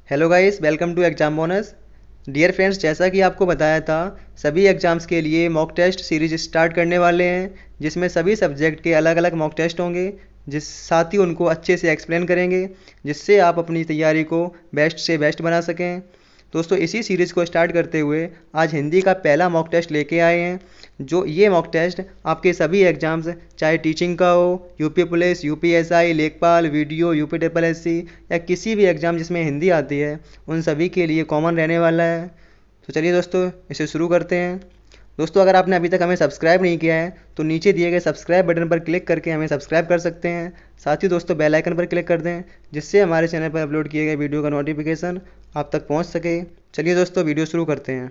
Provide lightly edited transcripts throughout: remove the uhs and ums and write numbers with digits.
Hello guys, welcome to exam bonus. Dear friends, जैसा कि आपको बताया था, सभी एग्जाम्स के लिए मॉक टेस्ट सीरीज स्टार्ट करने वाले हैं, जिसमें सभी सब्जेक्ट के अलग अलग मॉक टेस्ट होंगे, जिस साथ ही उनको अच्छे से एक्सप्लेन करेंगे, जिससे आप अपनी तैयारी को बेस्ट से बेस्ट बना सकें। दोस्तों, इसी सीरीज़ को स्टार्ट करते हुए आज हिंदी का पहला मॉक टेस्ट लेके आए हैं। जो ये मॉक टेस्ट आपके सभी एग्जाम्स, चाहे टीचिंग का हो, यूपी पुलिस, यूपीएसआई, लेखपाल, वीडियो, यूपी ट्रिपल एससी या किसी भी एग्ज़ाम जिसमें हिंदी आती है, उन सभी के लिए कॉमन रहने वाला है। तो चलिए दोस्तों, इसे शुरू करते हैं। दोस्तों, अगर आपने अभी तक हमें सब्सक्राइब नहीं किया है तो नीचे दिए गए सब्सक्राइब बटन पर क्लिक करके हमें सब्सक्राइब कर सकते हैं। साथ ही दोस्तों, बेल आइकन पर क्लिक कर दें, जिससे हमारे चैनल पर अपलोड किए गए वीडियो का नोटिफिकेशन आप तक पहुंच सके। चलिए दोस्तों, वीडियो शुरू करते हैं।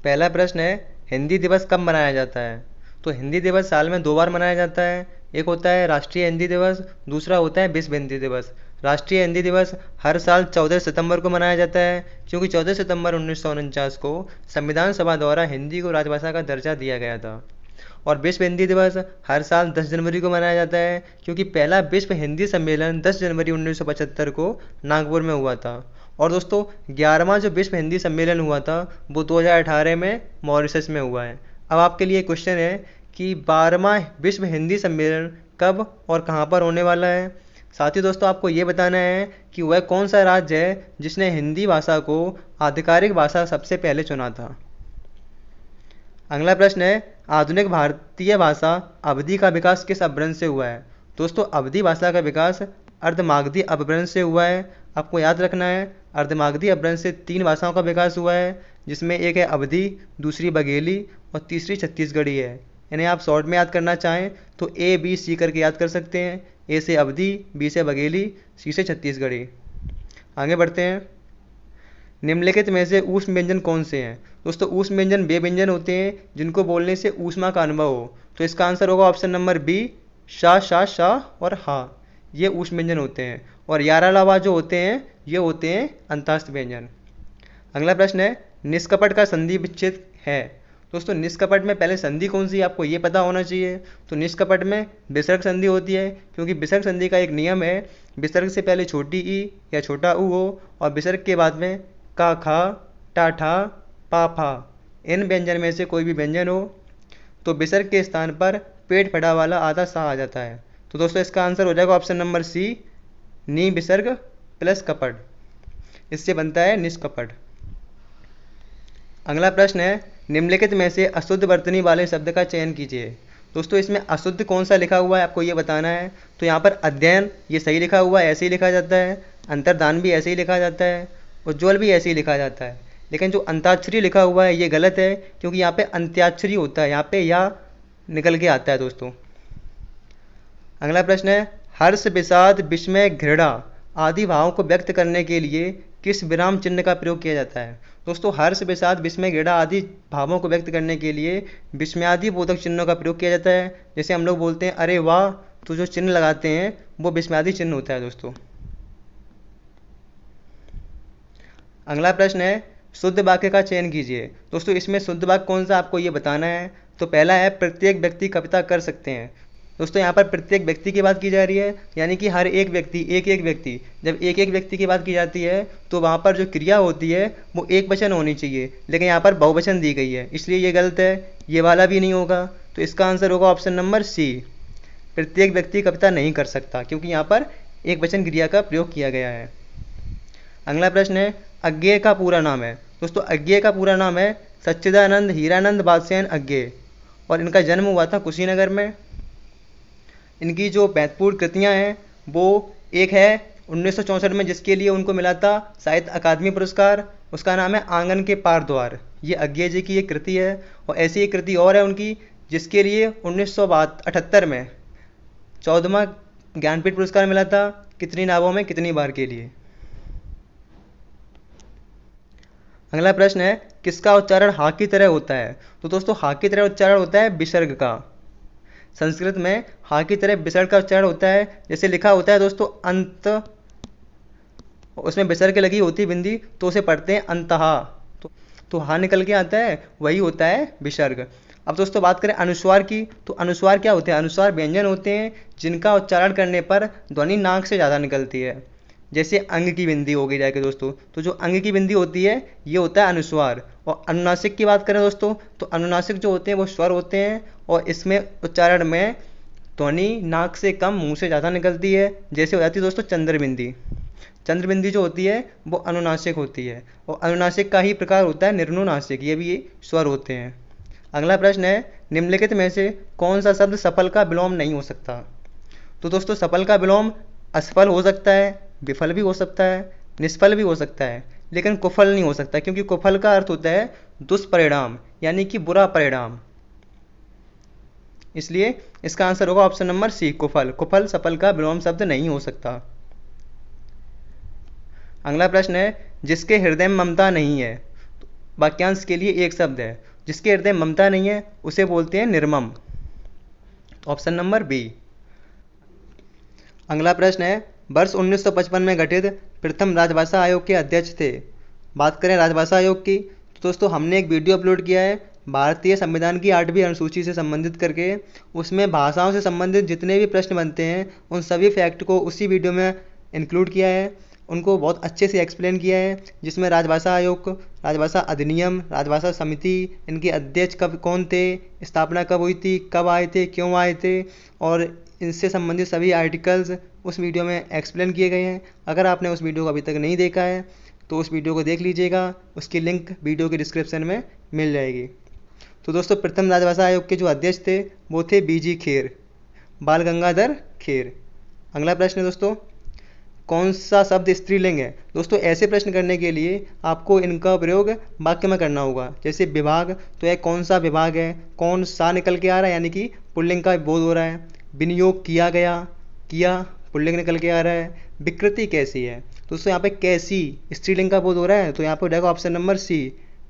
पहला प्रश्न है, हिंदी दिवस कब मनाया जाता है? तो हिंदी दिवस साल में 2 बार मनाया जाता है। एक होता है राष्ट्रीय हिंदी दिवस, दूसरा होता है विश्व हिंदी दिवस। राष्ट्रीय हिंदी दिवस हर साल 14 सितंबर को मनाया जाता है, क्योंकि 14 सितंबर 1949 को संविधान सभा द्वारा हिंदी को राजभाषा का दर्जा दिया गया था। और विश्व हिंदी दिवस हर साल 10 जनवरी को मनाया जाता है, क्योंकि पहला विश्व हिंदी सम्मेलन 10 जनवरी 1975 को नागपुर में हुआ था। और दोस्तों, 11वां जो विश्व हिंदी सम्मेलन हुआ था वो 2018 में मॉरिशस में हुआ है। अब आपके लिए क्वेश्चन है कि 12वां विश्व हिंदी सम्मेलन कब और कहाँ पर होने वाला है। साथ ही दोस्तों, आपको ये बताना है कि वह कौन सा राज्य है जिसने हिंदी भाषा को आधिकारिक भाषा सबसे पहले चुना था। अगला प्रश्न है, आधुनिक भारतीय भाषा अवधी का विकास किस अपभ्रंश से हुआ है? दोस्तों, अवधी भाषा का विकास अर्धमागधी अपभ्रंश से हुआ है। आपको याद रखना है, अर्धमागधी अपभ्रंश से 3 भाषाओं का विकास हुआ है, जिसमें एक है अवधी, दूसरी बघेली और तीसरी छत्तीसगढ़ी है। इन्हें आप शॉर्ट में याद करना चाहें तो ABC करके याद कर सकते हैं। ए से अवधी, बी से बघेली, सी से छत्तीसगढ़ी। आगे बढ़ते हैं। निम्नलिखित में से ऊष्म व्यंजन कौन से हैं? दोस्तों, ऊष्म व्यंजन वे व्यंजन होते हैं जिनको बोलने से ऊष्मा का अनुभव हो। तो इसका आंसर होगा ऑप्शन नंबर बी, शा, शा, शाह और हा। ये ऊष्म व्यंजन होते हैं। और यारा लावा जो होते हैं ये होते हैं अंतस्थ व्यंजन। अगला प्रश्न है, निष्कपट का संधि विच्छेद है। दोस्तों, निष्कपट में पहले संधि कौन सी है आपको ये पता होना चाहिए। तो निष्कपट में विसर्ग संधि होती है, क्योंकि विसर्ग संधि का एक नियम है, विसर्ग से पहले छोटी ई या छोटा ऊ हो और विसर्ग के बाद में का, खा, टा, ठा, पा, फा, इन व्यंजन में से कोई भी व्यंजन हो तो विसर्ग के स्थान पर पेट फटा वाला आधा सा आ जाता है। तो दोस्तों, इसका आंसर हो जाएगा ऑप्शन नंबर सी, नी विसर्ग प्लस कपट। इससे बनता है निष्कपट। अगला प्रश्न है, निम्नलिखित में से अशुद्ध वर्तनी वाले शब्द का चयन कीजिए। दोस्तों, इसमें अशुद्ध कौन सा लिखा हुआ है आपको ये बताना है। तो यहाँ पर अध्ययन ये सही लिखा हुआ है, ऐसे ही लिखा जाता है। अंतर्दान भी ऐसे ही लिखा जाता है। उज्ज्वल भी ऐसे ही लिखा जाता है। लेकिन जो अंताक्षरी लिखा हुआ है ये गलत है, क्योंकि यहाँ पे अंत्याक्षरी होता है, यहाँ पे या निकल के आता है दोस्तों। अगला प्रश्न है, हर्ष, विषाद, विस्मय, घृणा आदि भावों को व्यक्त करने के लिए किस विराम चिन्ह का प्रयोग किया जाता है? दोस्तों, हर्ष, विषाद, विस्मय, घृणा आदि भावों को व्यक्त करने के लिए विस्मयादि बोधक चिन्हों का प्रयोग किया जाता है। जैसे हम लोग बोलते हैं अरे वाह, तो जो चिन्ह लगाते हैं वो विस्मयादि चिन्ह होता है दोस्तों। अगला प्रश्न है, शुद्ध वाक्य का चयन कीजिए। दोस्तों, इसमें शुद्ध वाक्य कौन सा आपको ये बताना है। तो पहला है, प्रत्येक व्यक्ति कविता कर सकते हैं। दोस्तों, यहाँ पर प्रत्येक व्यक्ति की बात की जा रही है, यानी कि हर एक व्यक्ति, एक एक व्यक्ति। जब एक एक व्यक्ति की बात की जाती है तो वहाँ पर जो क्रिया होती है वो एक वचन होनी चाहिए, लेकिन यहाँ पर बहुवचन दी गई है, इसलिए ये गलत है। ये वाला भी नहीं होगा। तो इसका आंसर होगा ऑप्शन नंबर सी, प्रत्येक व्यक्ति कविता नहीं कर सकता, क्योंकि यहाँ पर एक वचन क्रिया का प्रयोग किया गया है। अगला प्रश्न है, अज्ञेय का पूरा नाम है। दोस्तों, अज्ञेय का पूरा नाम है सच्चिदानंद हीरानंद बादशाहन अज्ञेय, और इनका जन्म हुआ था कुशीनगर में। इनकी जो महत्वपूर्ण कृतियाँ हैं वो एक है 1964 में, जिसके लिए उनको मिला था साहित्य अकादमी पुरस्कार। उसका नाम है आंगन के पार द्वार। ये अज्ञेय जी की एक कृति है। और ऐसी एक कृति और है उनकी, जिसके लिए 1978 में 14वां ज्ञानपीठ पुरस्कार मिला था, कितनी नावों में कितनी बार के लिए। अगला प्रश्न है, किसका उच्चारण हा की तरह होता है? तो दोस्तों, हा की तरह उच्चारण होता है विसर्ग का। संस्कृत में हा की तरह विसर्ग का उच्चारण होता है। जैसे लिखा होता है दोस्तों अंत, उसमें विसर्ग लगी होती है बिंदी, तो उसे पढ़ते हैं अंतहा। तो हा निकल के आता है, वही होता है विसर्ग। अब दोस्तों, बात करें अनुस्वार की, तो अनुस्वार क्या होते हैं? अनुस्वार व्यंजन होते हैं जिनका उच्चारण करने पर ध्वनि नाक से ज़्यादा निकलती है। जैसे अंग की बिंदी हो गई जाके दोस्तों, तो जो अंग की बिंदी होती है ये होता है अनुस्वार। और अनुनासिक की बात करें दोस्तों, तो अनुनासिक जो होते हैं वो स्वर होते हैं, और इसमें उच्चारण में ध्वनि नाक से कम मुंह से ज़्यादा निकलती है। जैसे हो जाती है दोस्तों चंद्र बिंदी। चंद्र बिंदी जो होती है वो अनुनासिक होती है, और अनुनासिक का ही प्रकार होता है निर्नुनासिक, ये भी ये स्वर होते हैं। अगला प्रश्न है, निम्नलिखित में से कौन सा शब्द सफल का विलोम नहीं हो सकता? तो दोस्तों सफल का विलोम असफल हो सकता है, विफल भी हो सकता है, निष्फल भी हो सकता है, लेकिन कुफल नहीं हो सकता, क्योंकि कुफल का अर्थ होता है दुष्परिणाम, यानी कि बुरा परिणाम। इसलिए इसका आंसर होगा ऑप्शन नंबर सी, कुफल। कुफल सफल का विलोम शब्द नहीं हो सकता। अगला प्रश्न है, जिसके हृदय में ममता नहीं है। वाक्यांश के लिए एक शब्द है, जिसके हृदय में ममता नहीं है उसे बोलते हैं निर्मम। Option number B. अगला प्रश्न है, वर्ष 1955 में गठित प्रथम राजभाषा आयोग के अध्यक्ष थे। बात करें राजभाषा आयोग की, तो दोस्तों हमने एक वीडियो अपलोड किया है भारतीय संविधान की 8वीं अनुसूची से संबंधित करके। उसमें भाषाओं से संबंधित जितने भी प्रश्न बनते हैं उन सभी फैक्ट को उसी वीडियो में इंक्लूड किया है, उनको बहुत अच्छे से एक्सप्लेन किया है, जिसमें राजभाषा आयोग, राजभाषा अधिनियम, राजभाषा समिति, इनके अध्यक्ष कब कौन थे, स्थापना कब हुई थी, कब आए थे, क्यों आए थे, और इनसे संबंधित सभी आर्टिकल्स उस वीडियो में एक्सप्लेन किए गए हैं। अगर आपने उस वीडियो को अभी तक नहीं देखा है तो उस वीडियो को देख लीजिएगा, उसकी लिंक वीडियो के डिस्क्रिप्शन में मिल जाएगी। तो दोस्तों प्रथम राजभाषा आयोग के जो अध्यक्ष थे वो थे बीजी खेर, बाल गंगाधर खेर। अगला प्रश्न है दोस्तों, कौन सा शब्द स्त्रीलिंग है? दोस्तों ऐसे प्रश्न करने के लिए आपको इनका प्रयोग वाक्य में करना होगा। जैसे विभाग, तो यह कौन सा विभाग है, कौन सा निकल के आ रहा है, यानी कि पुल्लिंग का बोध हो रहा है। विनियोग किया गया, किया पुल्लिंग निकल के आ रहा है। विकृति कैसी है, दोस्तों यहाँ पे कैसी स्त्रीलिंग का बोध हो रहा है, तो यहाँ पे हो जाएगा ऑप्शन नंबर सी,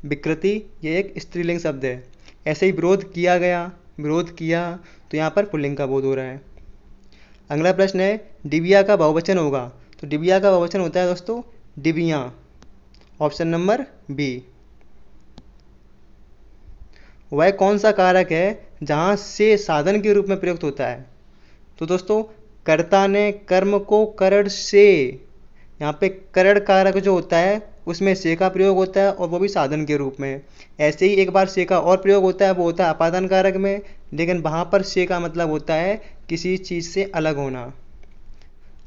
विकृति, ये एक स्त्रीलिंग शब्द है। ऐसे ही विरोध किया गया, विरोध किया, तो यहाँ पर पुल्लिंग का बोध हो रहा है। अगला प्रश्न है, डिबिया का बहुवचन होगा। तो डिबिया का बहुवचन होता है दोस्तों डिबियाँ। Option number B. वह कौन सा कारक है जहाँ से साधन के रूप में प्रयुक्त होता है? तो दोस्तों कर्ता ने कर्म को करण से, यहाँ पे करण कारक जो होता है उसमें से का प्रयोग होता है, और वो भी साधन के रूप में। ऐसे ही एक बार से का और प्रयोग होता है, वो होता है अपादान कारक में, लेकिन वहाँ पर से का मतलब होता है किसी चीज़ से अलग होना।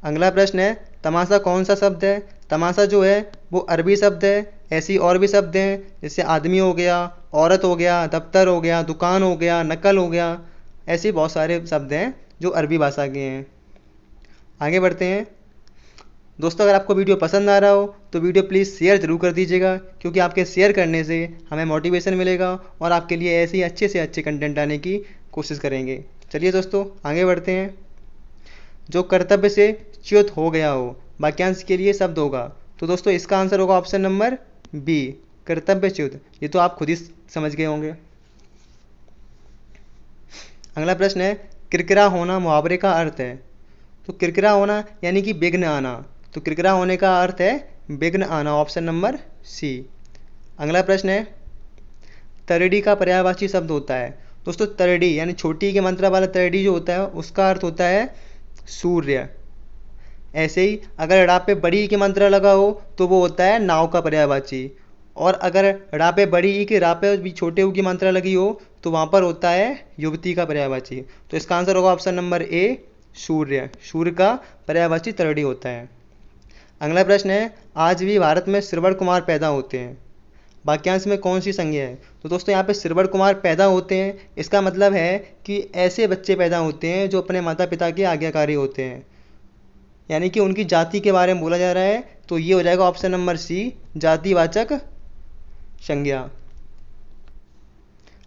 अगला प्रश्न है, तमाशा कौन सा शब्द है? तमाशा जो है वो अरबी शब्द है। ऐसे ही और भी शब्द हैं, जैसे आदमी हो गया, औरत हो गया, दफ्तर हो गया, दुकान हो गया, नकल हो गया, ऐसे बहुत सारे शब्द हैं जो अरबी भाषा के हैं। आगे बढ़ते हैं दोस्तों, अगर आपको वीडियो पसंद आ रहा हो तो वीडियो प्लीज़ शेयर ज़रूर कर दीजिएगा, क्योंकि आपके शेयर करने से हमें मोटिवेशन मिलेगा और आपके लिए ऐसे ही अच्छे से अच्छे कंटेंट आने की कोशिश करेंगे। चलिए दोस्तों आगे बढ़ते हैं। जो कर्तव्य से च्युत हो गया हो, वाक्यांश के लिए शब्द होगा। तो दोस्तों इसका आंसर होगा ऑप्शन नंबर बी, कर्तव्य च्युत। ये तो आप खुद ही समझ गए होंगे। अगला प्रश्न है, किरकिरा होना मुहावरे का अर्थ है। तो किरकिरा होना यानी कि विघ्न आना, तो किरकिरा होने का अर्थ है विघ्न आना। Option number C. अगला प्रश्न है, तरडी का पर्यायवाची शब्द होता है। दोस्तों तरडी यानी छोटी के मात्रा वाला तरडी जो होता है उसका अर्थ होता है सूर्य। ऐसे ही अगर ड़ा पे बड़ी की मात्रा लगा हो तो वो होता है नाव का पर्यायवाची, और अगर ड़ा पे बड़ी ई के रा पे भी छोटे ऊ की मात्रा लगी हो तो वहाँ पर होता है युवती का पर्यायवाची। तो इसका आंसर होगा ऑप्शन नंबर ए, सूर्य। सूर्य का पर्यायवाची तरडी होता है। अगला प्रश्न है, आज भी भारत में श्रवण कुमार पैदा होते हैं। वाक्यांश में कौन सी संज्ञा है? तो दोस्तों यहाँ पे श्रवण कुमार पैदा होते हैं, इसका मतलब है कि ऐसे बच्चे पैदा होते हैं जो अपने माता पिता के आज्ञाकारी होते हैं, यानी कि उनकी जाति के बारे में बोला जा रहा है। तो ये हो जाएगा ऑप्शन नंबर सी, जातिवाचक संज्ञा।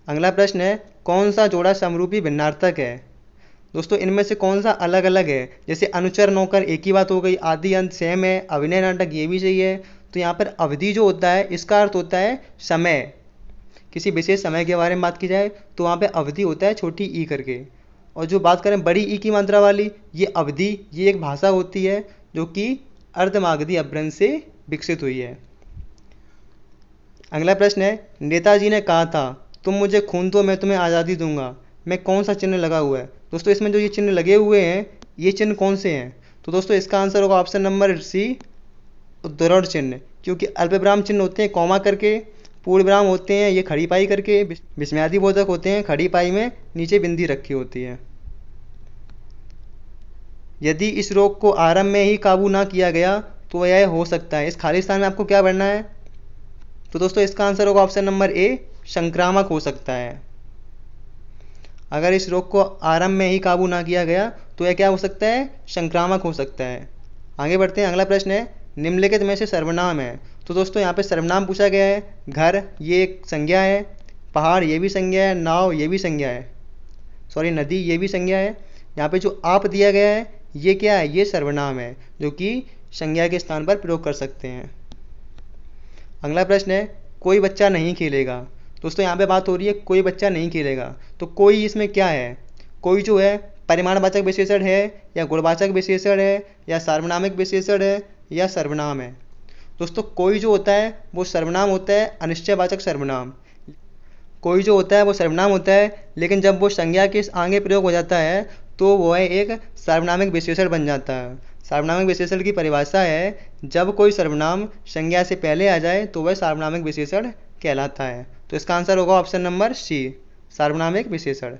अगला प्रश्न है, कौन सा जोड़ा समरूपी भिन्नार्थक है? दोस्तों इनमें से कौन सा अलग अलग है? जैसे अनुचर नौकर एक ही बात हो गई, आदि अंत सेम है, अभिनय नाटक ये भी सही है। तो यहाँ पर अवधि जो होता है इसका अर्थ होता है समय, किसी विशेष समय के बारे में बात की जाए तो वहाँ पे अवधि होता है छोटी ई करके। और जो बात करें बड़ी ई की मात्रा वाली, ये अवधि, ये एक भाषा होती है जो कि अर्धमागधी अपभ्रंश से विकसित हुई है। अगला प्रश्न है, नेताजी ने कहा था तुम मुझे खून दो मैं तुम्हें आज़ादी दूंगा, में कौन सा चिन्ह लगा हुआ है? दोस्तों इसमें जो ये चिन्ह लगे हुए हैं ये चिन्ह कौन से हैं? तो दोस्तों इसका आंसर होगा ऑप्शन नंबर सी, उद्धरण चिन्ह, क्योंकि अल्पविराम चिन्ह होते हैं कॉमा करके, पूर्ण विराम होते हैं ये खड़ी पाई करके, विस्मयादि बोधक होते हैं खड़ी पाई में नीचे बिंदी रखी होती है। यदि इस रोग को आरंभ में ही काबू ना किया गया तो यह हो सकता है। इस खाली स्थान में आपको क्या भरना है? तो दोस्तों इसका आंसर होगा ऑप्शन नंबर ए, संक्रामक हो सकता है। अगर इस रोग को आरंभ में ही काबू ना किया गया तो यह क्या हो सकता है? संक्रामक हो सकता है। आगे बढ़ते हैं, अगला प्रश्न है निम्नलिखित में से सर्वनाम है। तो दोस्तों यहाँ पे सर्वनाम पूछा गया है। घर ये एक संज्ञा है, पहाड़ ये भी संज्ञा है, नाव ये भी संज्ञा है, सॉरी नदी ये भी संज्ञा है। यहाँ पे जो आप दिया गया है ये क्या है? ये सर्वनाम है जो कि संज्ञा के स्थान पर प्रयोग कर सकते हैं। अगला प्रश्न है कोई बच्चा नहीं खेलेगा। दोस्तों यहाँ पे बात हो रही है कोई बच्चा नहीं खेलेगा, तो कोई इसमें क्या है? कोई जो है परिमाणवाचक विशेषण है या गुणवाचक विशेषण है या सार्वनामिक विशेषण है या सर्वनाम है? दोस्तों कोई जो होता है वो सर्वनाम होता है, अनिश्चयवाचक सर्वनाम। कोई जो होता है वो सर्वनाम होता है, लेकिन जब वो संज्ञा के आगे प्रयोग हो जाता है तो वह एक सार्वनामिक विशेषण बन जाता है। सार्वनामिक विशेषण की परिभाषा है जब कोई सर्वनाम संज्ञा से पहले आ जाए तो वह सार्वनामिक विशेषण कहलाता है। तो इसका आंसर होगा ऑप्शन नंबर सी, सार्वनामिक विशेषण।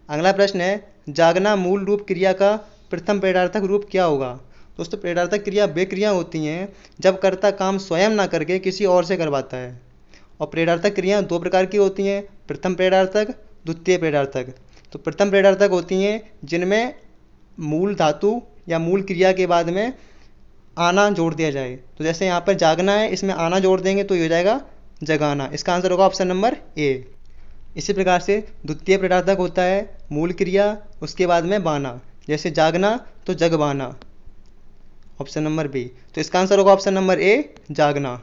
अगला प्रश्न है जागना मूल रूप क्रिया का प्रथम प्रेरणार्थक रूप क्या होगा? दोस्तों प्रेरणार्थक क्रिया वे क्रिया होती हैं जब कर्ता काम स्वयं ना करके किसी और से करवाता है। और प्रेरणार्थक क्रिया दो प्रकार की होती हैं, प्रथम प्रेरणार्थक, द्वितीय प्रेरणार्थक। तो प्रथम प्रेरणार्थक होती हैं जिनमें मूल धातु या मूल क्रिया के बाद में आना जोड़ दिया जाए। तो जैसे यहाँ पर जागना है, इसमें आना जोड़ देंगे तो ये हो जाएगा जगाना। इसका आंसर होगा ऑप्शन नंबर ए। इसी प्रकार से द्वितीय प्रेरणार्थक होता है मूल क्रिया उसके बाद में बाना, जैसे जागना तो जगबाना, ऑप्शन नंबर बी। तो इसका आंसर होगा ऑप्शन नंबर ए, जागना।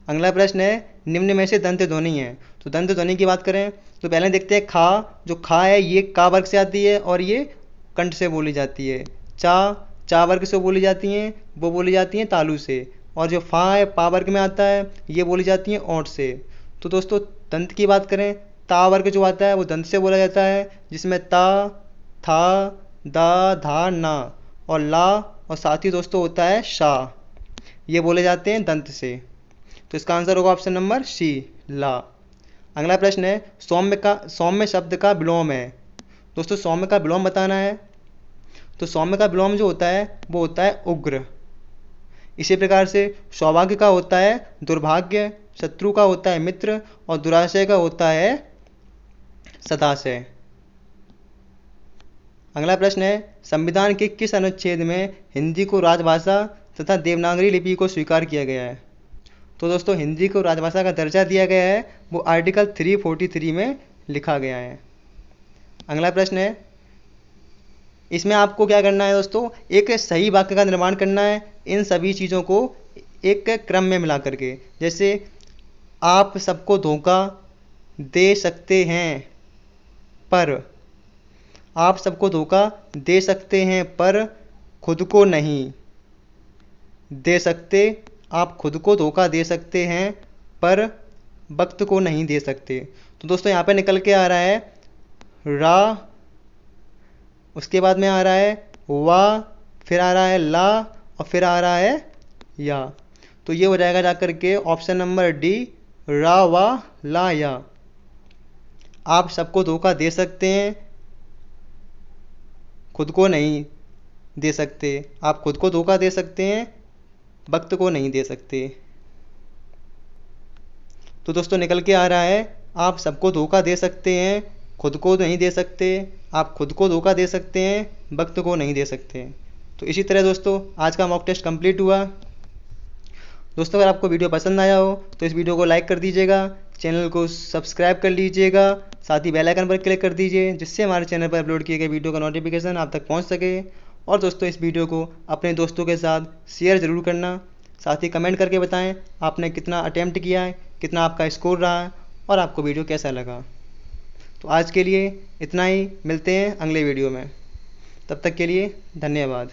अगला प्रश्न है निम्न में से दंत ध्वनि है। तो दंत ध्वनि की बात करें तो पहले देखते हैं खा। जो खा है ये का वर्ग से आती है और ये कंठ से बोली जाती है। चा वर्ग से बोली जाती हैं, वो बोली जाती हैं तालु से। और जो फा है पा वर्ग में आता है, ये बोली जाती हैं ओंठ से। तो दोस्तों दंत की बात करें, ता वर्ग जो आता है वो दंत से बोला जाता है, जिसमें ता, था, दा, धा, ना और ला और साथ ही दोस्तों होता है शा, ये बोले जाते हैं दंत से। तो इसका आंसर होगा ऑप्शन नंबर सी, ला। अगला प्रश्न है सौम्य शब्द का विलोम है। दोस्तों सौम्य का विलोम बताना है। तो सौम्य का विलोम जो होता है वो होता है उग्र। इसी प्रकार से सौभाग्य का होता है दुर्भाग्य, शत्रु का होता है मित्र और दुराशय का होता है सदाशय। अगला प्रश्न है संविधान के किस अनुच्छेद में हिंदी को राजभाषा तथा देवनागरी लिपि को स्वीकार किया गया है? तो दोस्तों हिंदी को राजभाषा का दर्जा दिया गया है, वो आर्टिकल 343 में लिखा गया है। अगला प्रश्न है इसमें आपको क्या करना है दोस्तों, एक सही वाक्य का निर्माण करना है इन सभी चीज़ों को एक क्रम में मिला करके। जैसे आप सबको धोखा दे सकते हैं पर, आप सबको धोखा दे सकते हैं पर खुद को नहीं दे सकते। आप खुद को धोखा दे सकते हैं पर वक्त को नहीं दे सकते। तो दोस्तों यहाँ पे निकल के आ रहा है रा, उसके बाद में आ रहा है वा, फिर आ रहा है ला और फिर आ रहा है या। तो ये हो जाएगा जाकर के ऑप्शन नंबर डी, रा, वा, ला, या। आप सबको धोखा दे सकते हैं, खुद को नहीं दे सकते। आप खुद को धोखा दे सकते हैं, वक्त को नहीं दे सकते। तो दोस्तों निकल के आ रहा है आप सबको धोखा दे सकते हैं, खुद को नहीं दे सकते। आप खुद को धोखा दे सकते हैं, वक्त को नहीं दे सकते। तो इसी तरह दोस्तों आज का मॉक टेस्ट कंप्लीट हुआ। दोस्तों अगर आपको वीडियो पसंद आया हो तो इस वीडियो को लाइक कर दीजिएगा, चैनल को सब्सक्राइब कर लीजिएगा, साथ ही बेल आइकन पर क्लिक कर दीजिए जिससे हमारे चैनल पर अपलोड किए गए वीडियो का नोटिफिकेशन आप तक पहुंच सके। और दोस्तों इस वीडियो को अपने दोस्तों के साथ शेयर ज़रूर करना, साथ ही कमेंट करके बताएं आपने कितना अटेम्प्ट किया है, कितना आपका स्कोर रहा है और आपको वीडियो कैसा लगा। तो आज के लिए इतना ही, मिलते हैं अगले वीडियो में। तब तक के लिए धन्यवाद।